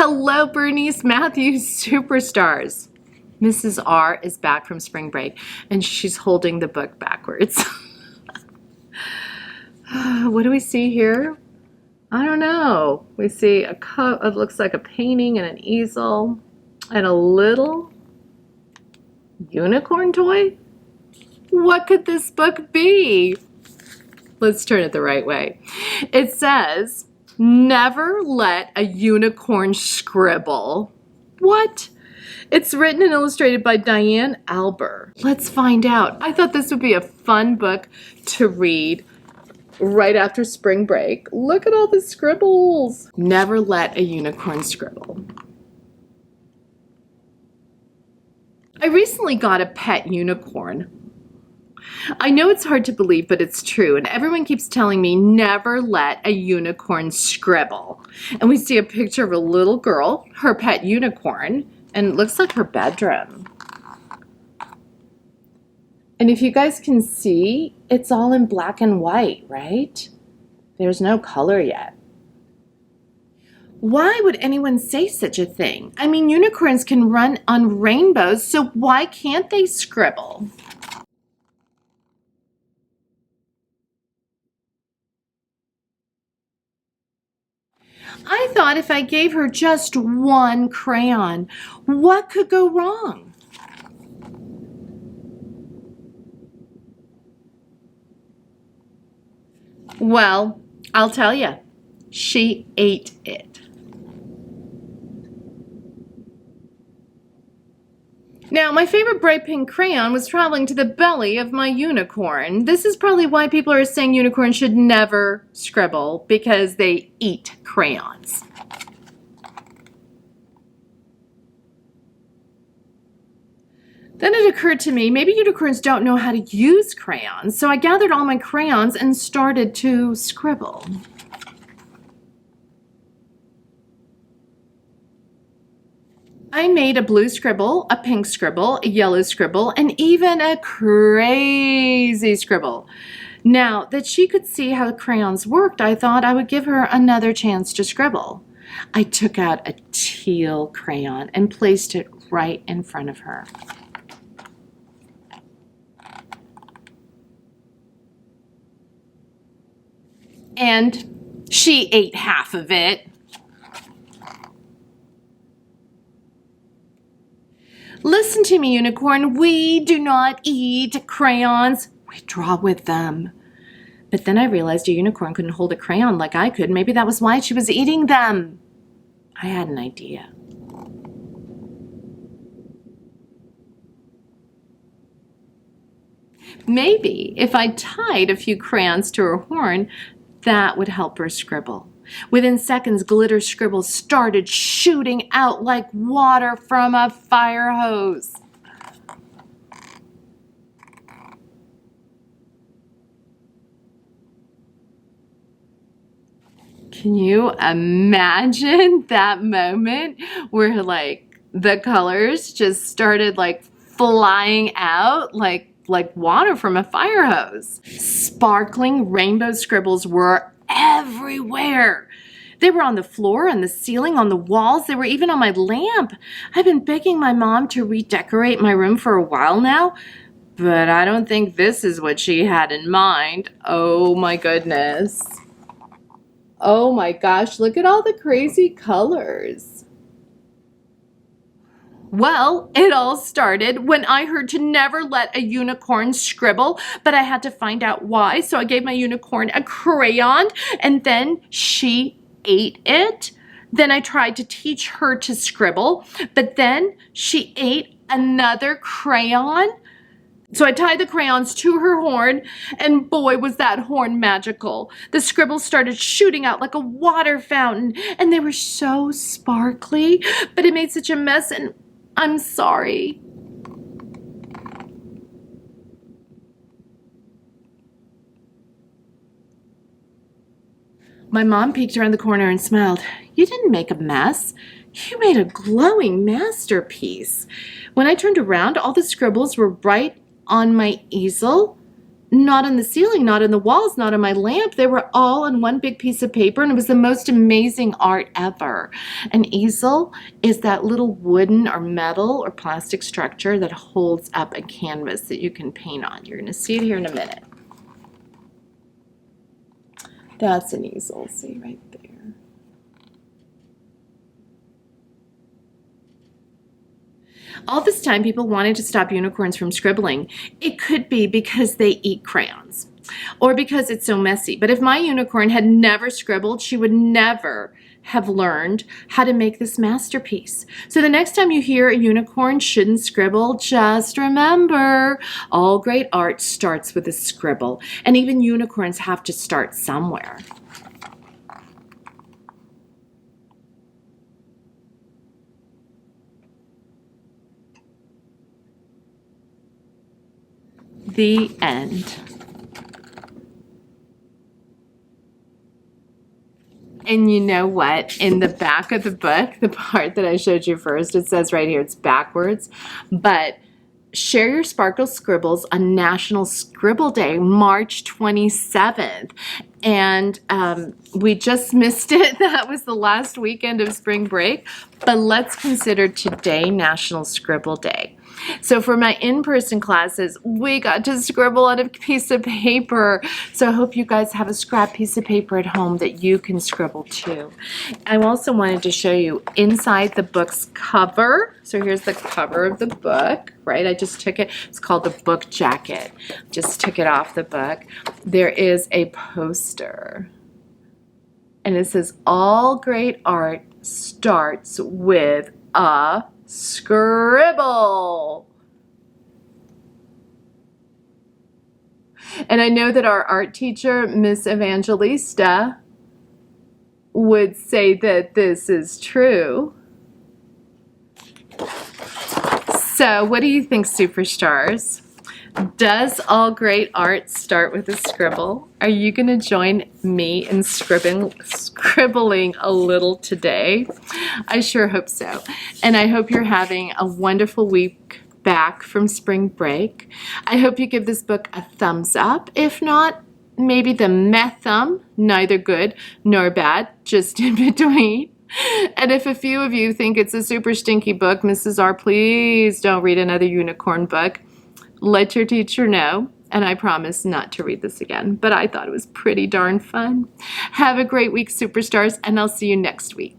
Hello, Bernice Matthews superstars. Mrs. R is back from spring break and she's holding the book backwards. What do we see here? I don't know. We see a cup, it looks like a painting and an easel and a little unicorn toy. What could this book be? Let's turn it the right way. It says, never let a unicorn scribble. What? It's written and illustrated by Diane, Alber. Let's find out. I thought this would be a fun book to read right after spring break. Look at all the scribbles. Never let a unicorn scribble. I recently got a pet unicorn. I know it's hard to believe, but it's true. And everyone keeps telling me, never let a unicorn scribble. And we see a picture of a little girl, her pet unicorn, and it looks like her bedroom. And if you guys can see, it's all in black and white, right? There's no color yet. Why would anyone say such a thing? I mean, unicorns can run on rainbows, so why can't they scribble? I thought if I gave her just one crayon, what could go wrong? Well, I'll tell you, she ate it. Now, my favorite bright pink crayon was traveling to the belly of my unicorn. This is probably why people are saying unicorns should never scribble, because they eat crayons. Then it occurred to me, maybe unicorns don't know how to use crayons, so I gathered all my crayons and started to scribble. I made a blue scribble, a pink scribble, a yellow scribble, and even a crazy scribble. Now that she could see how the crayons worked, I thought I would give her another chance to scribble. I took out a teal crayon and placed it right in front of her. And she ate half of it. Listen to me, unicorn. We do not eat crayons. We draw with them. But then I realized a unicorn couldn't hold a crayon like I could. Maybe that was why she was eating them. I had an idea. Maybe if I tied a few crayons to her horn, that would help her scribble. Within seconds, glitter scribbles started shooting out like water from a fire hose. Can you imagine that moment where like the colors just started like flying out like water from a fire hose? Sparkling rainbow scribbles were everywhere. They were on the floor, on the ceiling, on the walls. They were even on my lamp. I've been begging my mom to redecorate my room for a while now, but I don't think this is what she had in mind. Oh my goodness. Oh my gosh, look at all the crazy colors. Well, it all started when I heard to never let a unicorn scribble, but I had to find out why. So I gave my unicorn a crayon and then she ate it. Then I tried to teach her to scribble, but then she ate another crayon. So I tied the crayons to her horn, and boy, was that horn magical. The scribbles started shooting out like a water fountain, and they were so sparkly, but it made such a mess, and I'm sorry. My mom peeked around the corner and smiled. You didn't make a mess. You made a glowing masterpiece. When I turned around, all the scribbles were right on my easel. not on the ceiling, not on the walls, not on my lamp. They were all on one big piece of paper, and it was the most amazing art ever. An easel is that little wooden or metal or plastic structure that holds up a canvas that you can paint on. You're going to see it here in a minute. That's an easel, see right there. All this time, people wanted to stop unicorns from scribbling. It could be because they eat crayons or because it's so messy. But if my unicorn had never scribbled, she would never have learned how to make this masterpiece. So the next time you hear a unicorn shouldn't scribble, just remember, all great art starts with a scribble. And even unicorns have to start somewhere. The end. And you know what? In the back of the book, the part that I showed you first, it says right here, it's backwards, but share your sparkle scribbles on National Scribble Day, March 27th. And we just missed it. That was the last weekend of spring break. But let's consider today National Scribble Day. So for my in-person classes, we got to scribble on a piece of paper. So I hope you guys have a scrap piece of paper at home that you can scribble too. I also wanted to show you inside the book's cover. So here's the cover of the book, right? I just took it. It's called the book jacket. Just took it off the book. There is a poster. And it says, all great art starts with a scribble. And I know that our art teacher, Miss Evangelista, would say that this is true. So what do you think, superstars? Does all great art start with a scribble? Are you going to join me in scribbling a little today? I sure hope so. And I hope you're having a wonderful week back from spring break. I hope you give this book a thumbs up. If not, maybe the meh thumb, neither good nor bad, just in between. And if a few of you think it's a super stinky book, Mrs. R, please don't read another unicorn book. Let your teacher know, and I promise not to read this again. But I thought it was pretty darn fun. Have a great week, superstars, and I'll see you next week.